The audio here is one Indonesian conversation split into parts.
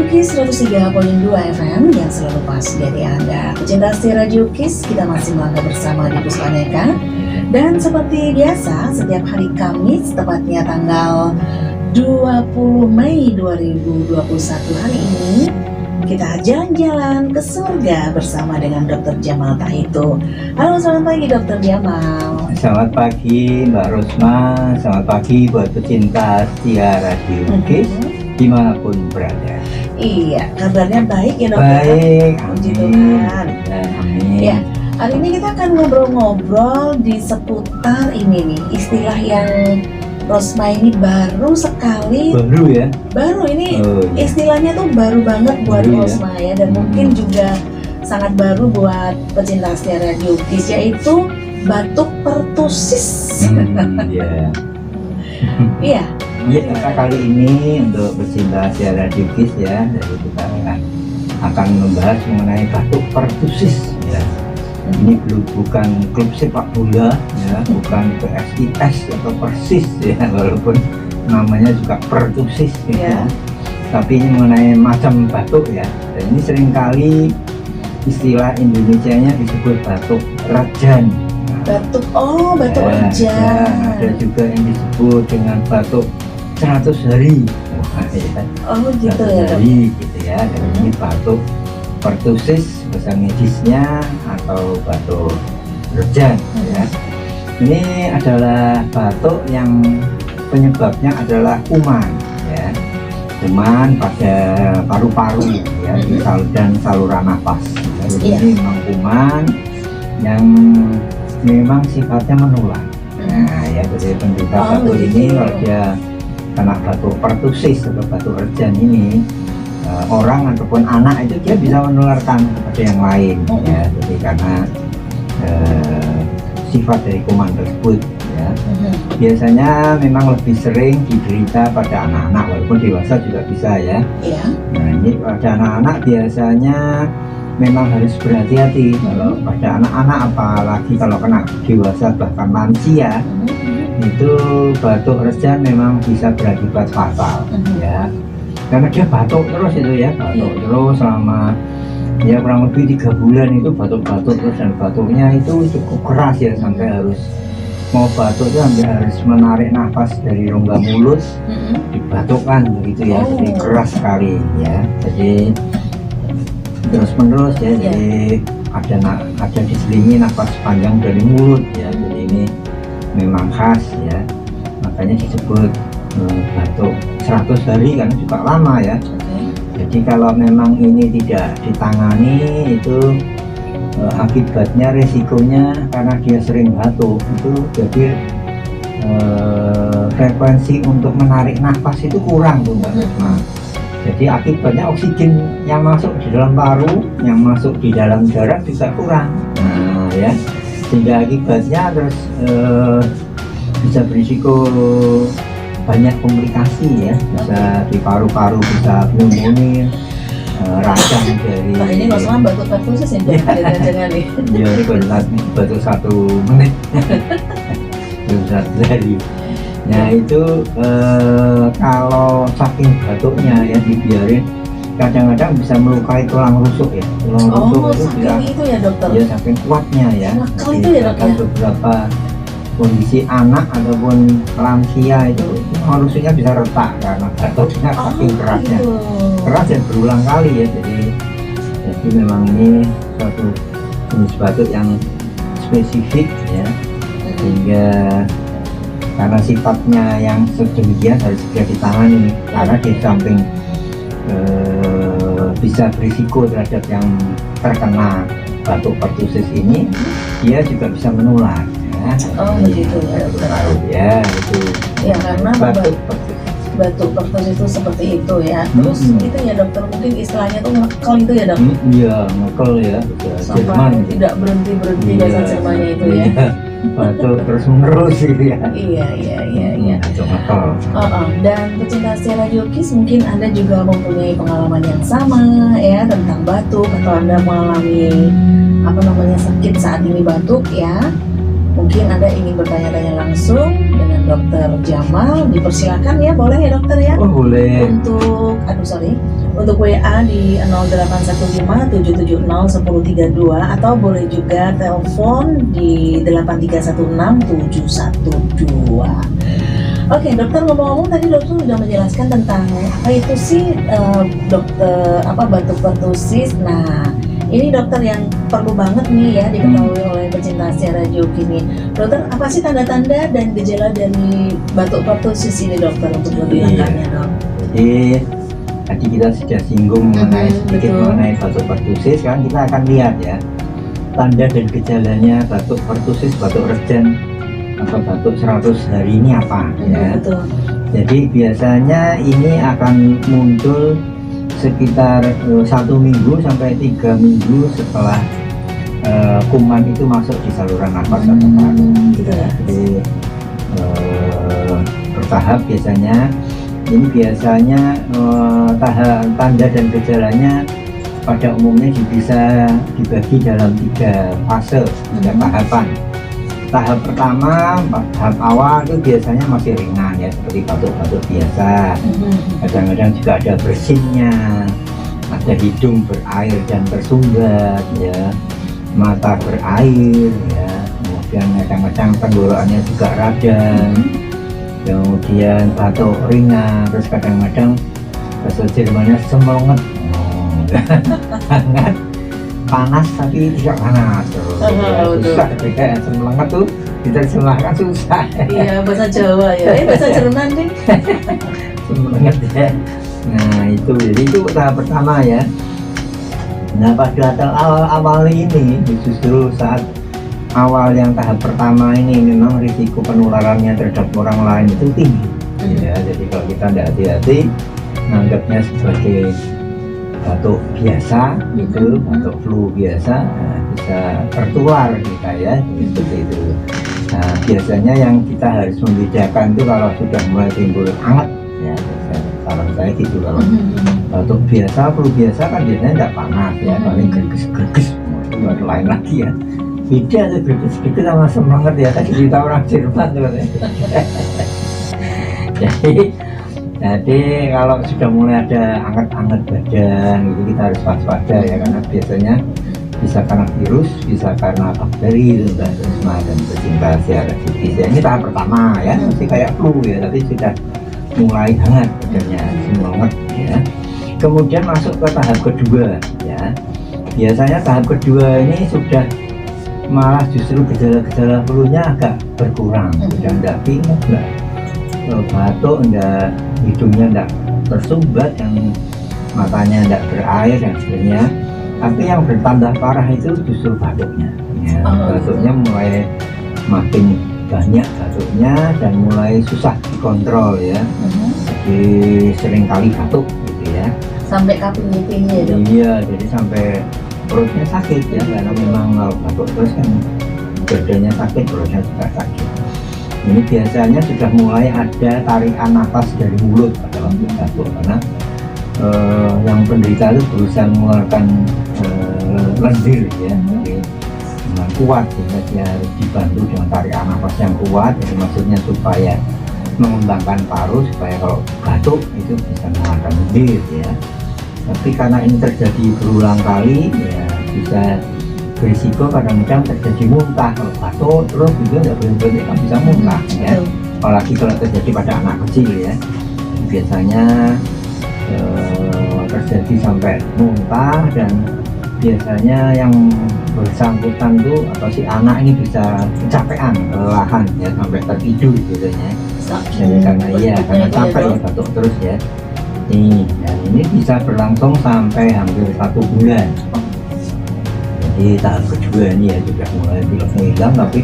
Kiss 103.2 FM yang selalu pas dari Anda. Pecinta setia Radio Kiss, kita masih melangkah bersama di Puspaneka. Dan seperti biasa, setiap hari Kamis, tepatnya tanggal 20 Mei 2021 hari ini, kita jalan-jalan ke surga bersama dengan Dr. Jamal Tahito. Halo, selamat pagi Dr. Jamal. Selamat pagi Mbak Rosma, selamat pagi buat pecinta setia Radio Kiss dimanapun berada. Iya, kabarnya baik ya dokter. Baik, Puji amin. Tuhan. Amin. Ya, hari ini kita akan ngobrol-ngobrol di seputar ini nih, istilah yang Rosma ini baru sekali. Baru ya? Baru ini iya. istilahnya tuh baru banget buat Baru ya? Rosma ya, dan mungkin juga sangat baru buat pecinta setia Radio Kiss, yaitu batuk pertusis. Iya. Iya. Ya, kali ini untuk pecinta setia Radio Kiss ya, jadi kita akan membahas mengenai batuk pertusis ya. Ini bukan klub sepak bola ya, bukan PSIS atau Persis ya, walaupun namanya juga pertusis gitu. Ya. Tapi ini mengenai macam batuk ya. Dan ini seringkali istilah Indonesianya disebut batuk rejan. Batuk batuk Ya, rejan. ada juga yang disebut dengan batuk 100 hari. Wah, ya. Oh gitu 100 ya dok. hari gitu ya. Dan ini batuk pertusis bahasa medisnya atau batuk rejan ya. Ini adalah batuk yang penyebabnya adalah kuman ya. Kuman pada paru-paru ya, dan saluran nafas. Jadi ini memang kuman yang memang sifatnya menular. Nah ya, jadi penderita batuk ini kalau dia kena batuk pertusis atau batuk rejan ini, orang ataupun anak itu dia bisa menularkan kepada yang lain ya. Jadi karena sifat dari kuman tersebut ya. Biasanya memang lebih sering diderita pada anak-anak, walaupun dewasa juga bisa ya. Nah ini pada anak-anak biasanya memang harus berhati-hati. Kalau pada anak-anak, apalagi kalau kena dewasa bahkan lansia, itu batuk rejan memang bisa berakibat fatal ya. Karena dia batuk terus itu ya, batuk terus selama ya kurang lebih 3 bulan itu batuk-batuk terus, dan batuknya itu cukup keras ya, sampai harus mau batuk itu sampai harus menarik nafas dari rongga mulut dibatukkan begitu ya. Jadi keras sekali ya. Jadi terus menerus ya. Jadi ada diselingi nafas panjang dari mulut ya. Jadi ini memang khas ya, makanya disebut batuk 100 hari karena juga lama ya. Jadi kalau memang ini tidak ditangani itu akibatnya resikonya, karena dia sering batuk itu jadi frekuensi untuk menarik nafas itu kurang tuh Mbak Rosma. Jadi akibatnya oksigen yang masuk di dalam paru, yang masuk di dalam darah juga kurang. Nah ya, sehingga akibatnya terus bisa berisiko banyak komplikasi ya, bisa di paru-paru, bisa pneumonia, radang dari. Nah ini nggak salah batuk pertusis ya, jangan nih. Ya batuk 1 menit, belum 1 hari. Nah itu kalau saking batuknya ya dibiarin, kadang-kadang bisa melukai tulang rusuk ya. Tulang rusuk itu bisa, itu ya dokter. Ya saking kuatnya ya. Nakal itu ya dok ya. Beberapa kondisi anak ataupun lansia itu rusuknya bisa retak karena batuknya saking kerasnya. Keras dan berulang kali ya. Jadi memang ini suatu jenis batuk yang spesifik ya, sehingga karena sifatnya yang sedemikian harus segera ditangani, karena di samping bisa berisiko terhadap yang terkena batuk pertusis ini, dia juga bisa menular ya. Begitu ya dokter. Ya itu Ya karena batuk pertusis itu seperti itu ya. Terus itu ya dokter, mungkin istilahnya tuh ngekel itu ya dok. Iya ngekel ya, sampai tidak berhenti bahasa Jermannya itu ya. Batuk terus menerus gitu ya. Iya. Ngekel. Dan pecinta setia Radio Kiss, mungkin Anda juga mempunyai pengalaman yang sama ya tentang batuk, atau Anda mengalami sakit saat ini batuk ya. Mungkin Anda ingin bertanya-tanya langsung dengan Dr. Jamal, dipersilakan ya, boleh ya dokter ya? Oh boleh. Untuk WA di 0815-770-1032 atau boleh juga telepon di 8316712. Oke, dokter, ngomong-ngomong tadi dokter sudah menjelaskan tentang apa itu sih dokter batuk pertusis. Nah, ini dokter yang perlu banget nih ya diketahui oleh pecinta siaran radio kini. Dokter, apa sih tanda-tanda dan gejala dari batuk pertusis ini dokter untuk lebih lengkapnya dok? Jadi tadi kita sudah singgung mengenai sedikit mengenai batuk pertusis, kan kita akan lihat ya tanda dan gejalanya batuk pertusis, batuk rejen atau batuk 100 hari ini apa ya. Betul. Jadi biasanya ini akan muncul sekitar 1 minggu sampai 3 minggu setelah kuman itu masuk di saluran nafas atau paru. Gitu ya. Jadi bertahap biasanya. Ini biasanya tanda dan gejalanya pada umumnya bisa dibagi dalam 3 fase, 3 tahapan. Tahap pertama, tahap awal itu biasanya masih ringan ya, seperti batuk-batuk biasa. Kadang-kadang juga ada bersinnya, ada hidung berair dan bersumbat ya, mata berair ya, kemudian kadang-kadang tenggorokannya juga radang, kemudian batuk ringan, terus kadang-kadang bahasa Jermannya semelonget, hangat, panas tapi tidak panas. Susah ketika semelonget tuh diterjemahkan susah. Iya, bahasa Jawa ya. Bahasa Jerman nih. Semelonget ya. Nah itu, jadi itu tahap pertama ya. Nah pada awal ini justru saat awal yang tahap pertama ini memang risiko penularannya terhadap orang lain itu tinggi ya. Jadi kalau kita tidak hati-hati menganggapnya sebagai batuk biasa gitu, batuk flu biasa, nah, bisa tertular kita ya, seperti itu. Nah biasanya yang kita harus membedakan itu kalau sudah mulai timbul hangat ya, saran saya gitu. Kalau batuk biasa, flu biasa kan biasanya tidak panas ya, paling gerges-gerges, itu ada lain lagi ya. Beda tuh gerges-gerges sama semangat ya, tadi kita orang Jerman tuh. Jadi kalau sudah mulai ada hangat-hangat badan gitu, kita harus waspada ya, karena biasanya bisa karena virus, bisa karena bakteri itu dan semacam pecinta siaran ya. Ini tahap pertama ya, masih kayak flu ya, tapi sudah mulai hangat badannya, semangat ya. Kemudian masuk ke tahap kedua ya. Biasanya tahap kedua ini sudah malah justru gejala-gejala flu-nya agak berkurang, sudah tidak pilek, enggak batuk, enggak hidungnya enggak tersumbat, yang matanya enggak berair dan sebagainya. Tapi yang bertambah parah itu justru batuknya ya. Batuknya mulai makin banyak batuknya dan mulai susah dikontrol ya. Jadi sering kali batuk gitu ya. Sampai kaping-kapingnya ya dok? Iya, jadi sampai perutnya sakit ya, karena memang kalau batuk terus kan badannya sakit, perutnya juga sakit. Ini biasanya sudah mulai ada tarikan nafas dari mulut pada waktu batuk, karena yang penderita itu berusaha mengeluarkan lendir ya, jadi dengan kuat, sehingga dia harus dibantu dengan tarikan nafas yang kuat. Jadi maksudnya supaya mengembangkan paru, supaya kalau batuk itu bisa mengeluarkan lendir ya. Tapi karena ini terjadi berulang kali ya, bisa berisiko kadang-kadang terjadi muntah. Kalau batuk terus juga tidak berhenti kan bisa muntah ya. Apalagi kalau terjadi pada anak kecil ya, biasanya terjadi sampai muntah, dan biasanya yang bersangkutan tuh atau si anak ini bisa kecapean, kelelahan ya, sampai tertidur biasanya. Jadi karena capek ya, batuk terus ya. Dan ini bisa berlangsung sampai hampir 1 bulan. Jadi tahap kedua ini ya sudah mulai pileknya hilang, tapi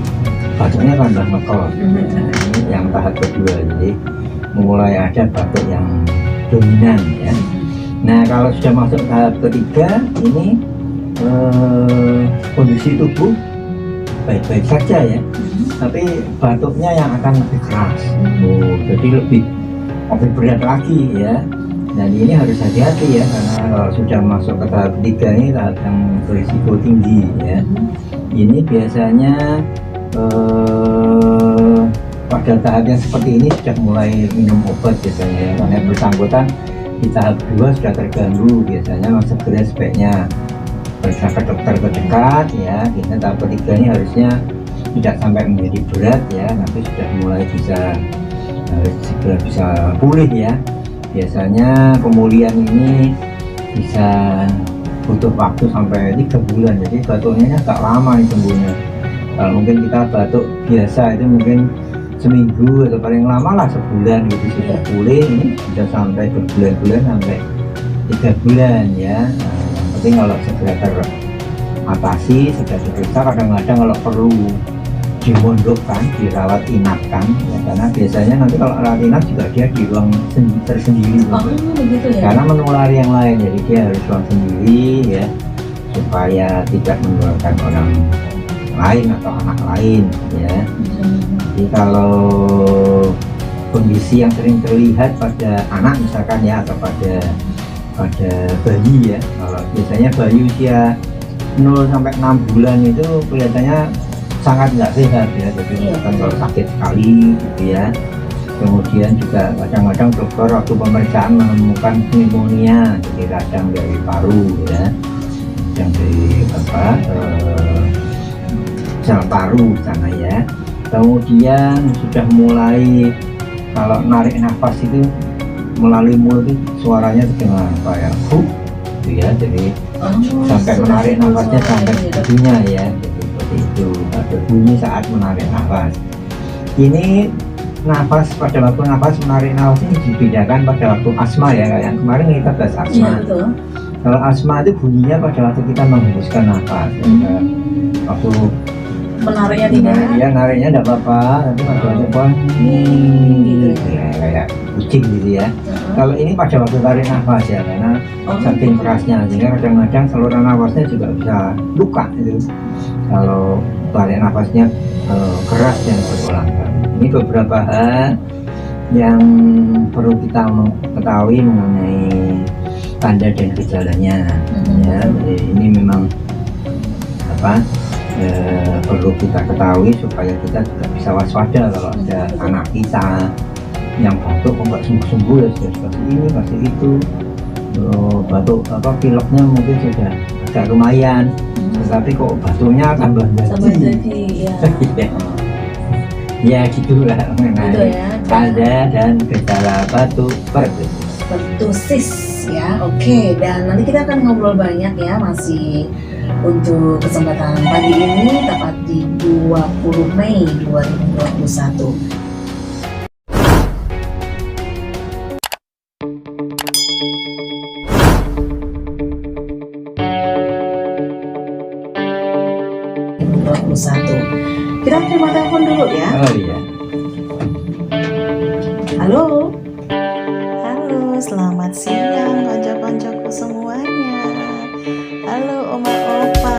batuknya kan udah ngekel. Ini yang tahap kedua, jadi mulai ada batuk yang dominan ya. Nah kalau sudah masuk tahap ketiga ini kondisi tubuh baik-baik saja ya, tapi batuknya yang akan lebih keras. Jadi lebih berat lagi ya. Dan ini harus hati-hati ya, karena kalau sudah masuk ke tahap ketiga ini tahap yang berisiko tinggi ya. Ini biasanya pada tahap yang seperti ini sudah mulai minum obat biasanya ya, karena bersangkutan di tahap 2 sudah terganggu, biasanya segera sebaiknya periksa ke dokter terdekat ya. Biasanya tahap ketiga ini harusnya tidak sampai menjadi berat ya, tapi sudah mulai bisa segera bisa pulih ya. Biasanya pemulihan ini bisa butuh waktu sampai 3 bulan, jadi batuknya agak lama nih sembuhnya. Kalau mungkin kita batuk biasa itu mungkin seminggu atau paling lama lah sebulan gitu sudah pulih, ini sudah sampai berbulan-bulan sampai 3 bulan ya. Nah, yang penting kalau segera teratasi, segera diperiksa. Kadang-kadang kalau perlu dimondokkan, dirawat inapkan ya, karena biasanya nanti kalau rawat inap juga dia di ruang tersendiri gitu. Begitu ya? Karena menulari yang lain, jadi dia harus ruang sendiri ya, supaya tidak menularkan orang lain atau anak lain ya. Jadi kalau kondisi yang sering terlihat pada anak misalkan ya, atau pada bayi ya, kalau biasanya bayi usia 0 sampai 6 bulan itu kelihatannya sangat nggak sehat ya, jadi misalkan kalau sakit sekali gitu ya. Kemudian juga kadang-kadang dokter waktu pemeriksaan menemukan pneumonia, jadi radang dari paru ya, yang dari sel paru sana ya. Kemudian sudah mulai kalau narik nafas itu melalui mulut itu suaranya terdengar kayak gitu ya, jadi sampai menarik nafasnya sampai bunyinya ya, seperti itu, ada bunyi saat menarik nafas. Ini nafas, pada waktu nafas menarik nafas ini dibedakan pada waktu asma ya, kayak yang kemarin kita bahas asma. Kalau asma itu bunyinya pada waktu kita menghembuskan nafas ya, waktu menariknya tidak? Ya nariknya tidak apa-apa, tapi pada waktu gitu ya, kayak kucing gitu ya. Kalau ini pada waktu tarik nafas ya, karena saking kerasnya, sehingga kadang-kadang saluran nafasnya juga bisa luka itu kalau tarik nafasnya keras dan berulang kali. Ini beberapa hal yang perlu kita ketahui mengenai tanda dan gejalanya ya. Jadi ini memang perlu kita ketahui supaya kita juga bisa waspada kalau ada anak kita yang batuk kok nggak sembuh-sembuh ya, sudah seperti ini pasti itu, batuk pileknya mungkin sudah agak lumayan, tetapi kok batuknya tambah jadi ya gitulah mengenai tanda dan gejala batuk pertusis ya. Oke, dan nanti kita akan ngobrol banyak ya, masih untuk kesempatan pagi ini tepat di 20 Mei 2021. Kita terima telepon dulu ya. Oh iya. Halo. Halo, selamat siang konco-koncoku semua.